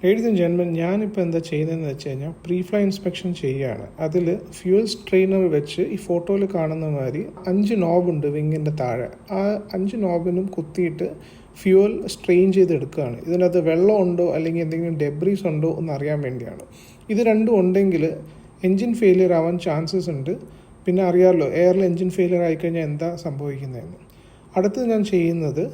Ladies and gentlemen, ഞാനിപ്പോൾ എന്താ ചെയ്യുന്നതെന്ന് വെച്ച് കഴിഞ്ഞാൽ പ്രീ ഫ്ലൈ ഇൻസ്പെക്ഷൻ ചെയ്യുകയാണ്. അതിൽ ഫ്യൂൽ സ്ട്രെയിനർ വെച്ച് ഈ ഫോട്ടോയിൽ കാണുന്ന മാതിരി 5 നോബുണ്ട് വിങ്ങിൻ്റെ താഴെ. ആ 5 നോബിനും കുത്തിയിട്ട് ഫ്യൂവൽ സ്ട്രെയിൻ ചെയ്തെടുക്കുകയാണ്. ഇതിനകത്ത് വെള്ളം ഉണ്ടോ അല്ലെങ്കിൽ എന്തെങ്കിലും ഡെബ്രീസ് ഉണ്ടോ എന്ന് അറിയാൻ വേണ്ടിയാണ്. ഇത് രണ്ടും ഉണ്ടെങ്കിൽ എൻജിൻ ഫെയിലിയർ ആവാൻ ചാൻസസ് ഉണ്ട്. പിന്നെ അറിയാമല്ലോ, എയറിൽ എൻജിൻ ഫെയിലിയർ ആയിക്കഴിഞ്ഞാൽ എന്താ സംഭവിക്കുന്നതെന്ന്. അടുത്ത് ഞാൻ ചെയ്യുന്നത്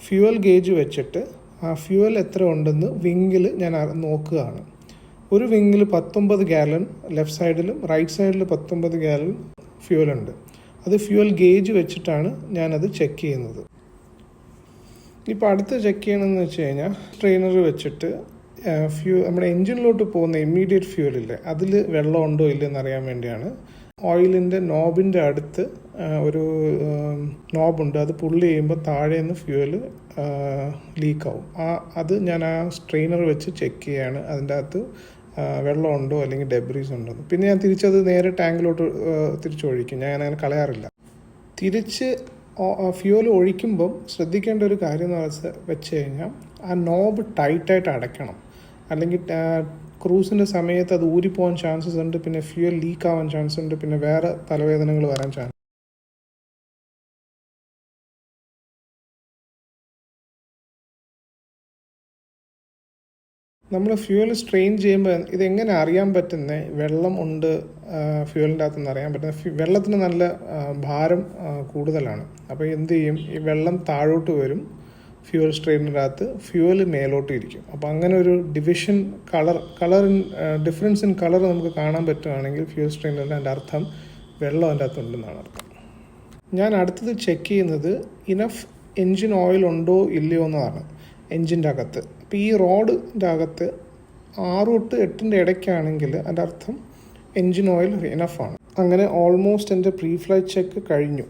ഫ്യൂവൽ ഗേജ് വെച്ചിട്ട് ആ ഫ്യൂവൽ എത്ര ഉണ്ടെന്ന് വിങ്ങിൽ ഞാൻ നോക്കുകയാണ്. ഒരു വിങ്ങിൽ 19 ഗാലൺ ലെഫ്റ്റ് സൈഡിലും റൈറ്റ് സൈഡിൽ 19 ഗാലൺ ഫ്യൂവലുണ്ട്. അത് ഫ്യൂവൽ ഗേജ് വെച്ചിട്ടാണ് ഞാനത് ചെക്ക് ചെയ്യുന്നത്. ഇപ്പോൾ അടുത്ത് ചെക്ക് ചെയ്യണമെന്ന് വെച്ച് കഴിഞ്ഞാൽ ട്രെയിനർ വെച്ചിട്ട് നമ്മുടെ എൻജിനിലോട്ട് പോകുന്ന ഇമ്മീഡിയറ്റ് ഫ്യൂവലില്ലേ, അതിൽ വെള്ളം ഉണ്ടോ ഇല്ലെന്ന് അറിയാൻ വേണ്ടിയാണ്. ഓയിലിൻ്റെ നോബിൻ്റെ അടുത്ത് ഒരു നോബുണ്ട്. അത് പുള്ളി ചെയ്യുമ്പോൾ താഴെ നിന്ന് ഫ്യൂവൽ ലീക്കാവും. അത് ഞാൻ ആ സ്ട്രെയിനർ വെച്ച് ചെക്ക് ചെയ്യാണ് അതിൻ്റെ അകത്ത് വെള്ളം ഉണ്ടോ അല്ലെങ്കിൽ ഡെബ്രീസ് ഉണ്ടോ. പിന്നെ ഞാൻ തിരിച്ചത് നേരെ ടാങ്കിലോട്ട് തിരിച്ചൊഴിക്കും. ഞാൻ അങ്ങനെ കളയാറില്ല. തിരിച്ച് ഫ്യൂവൽ ഒഴിക്കുമ്പം ശ്രദ്ധിക്കേണ്ട ഒരു കാര്യം എന്ന് വെച്ച് കഴിഞ്ഞാൽ ആ നോബ് ടൈറ്റായിട്ട് അടയ്ക്കണം. അല്ലെങ്കിൽ ക്രൂസിൻ്റെ സമയത്ത് അത് ഊരിപ്പോകാൻ ചാൻസസ് ഉണ്ട്. പിന്നെ ഫ്യൂവൽ ലീക്ക് ആവാൻ ചാൻസ് ഉണ്ട്. പിന്നെ വേറെ തലവേദനകൾ വരാൻ ചാൻസ്. നമ്മൾ ഫ്യൂവൽ സ്ട്രെയിൻ ചെയ്യുമ്പോൾ ഇതെങ്ങനെ അറിയാൻ പറ്റുന്നത് വെള്ളം ഉണ്ട് ഫ്യൂവലിൻ്റെ അകത്തുനിന്ന് അറിയാൻ പറ്റുന്നത്. വെള്ളത്തിന് നല്ല ഭാരം കൂടുതലാണ്. അപ്പോൾ എന്ത് ചെയ്യും, ഈ വെള്ളം താഴോട്ട് വരും, ഫ്യൂവൽ സ്ട്രെയിനറിൻ്റെ അകത്ത് ഫ്യൂവൽ മേലോട്ട് ഇരിക്കും. അപ്പോൾ അങ്ങനെ ഒരു ഡിഫറൻസ് ഇൻ കളർ നമുക്ക് കാണാൻ പറ്റുകയാണെങ്കിൽ ഫ്യൂവൽ സ്ട്രെയിനറിൻ്റെ അതിൻ്റെ അർത്ഥം വെള്ളം അതിൻ്റെ അകത്തുണ്ടെന്നാണ് അർത്ഥം. ഞാൻ അടുത്തത് ചെക്ക് ചെയ്യുന്നത് ഇനഫ് എൻജിൻ ഓയിൽ ഉണ്ടോ ഇല്ലയോ എന്നതാണ് എൻജിൻ്റെ അകത്ത്. അപ്പോൾ ഈ റോഡിൻ്റെ അകത്ത് 6 തൊട്ട് 8ൻ്റെ ഇടയ്ക്കാണെങ്കിൽ അതിൻ്റെ അർത്ഥം എൻജിൻ ഓയിൽ ഇനഫാണ്. അങ്ങനെ ഓൾമോസ്റ്റ് എൻ്റെ പ്രീ ഫ്ലൈറ്റ് ചെക്ക് കഴിഞ്ഞു.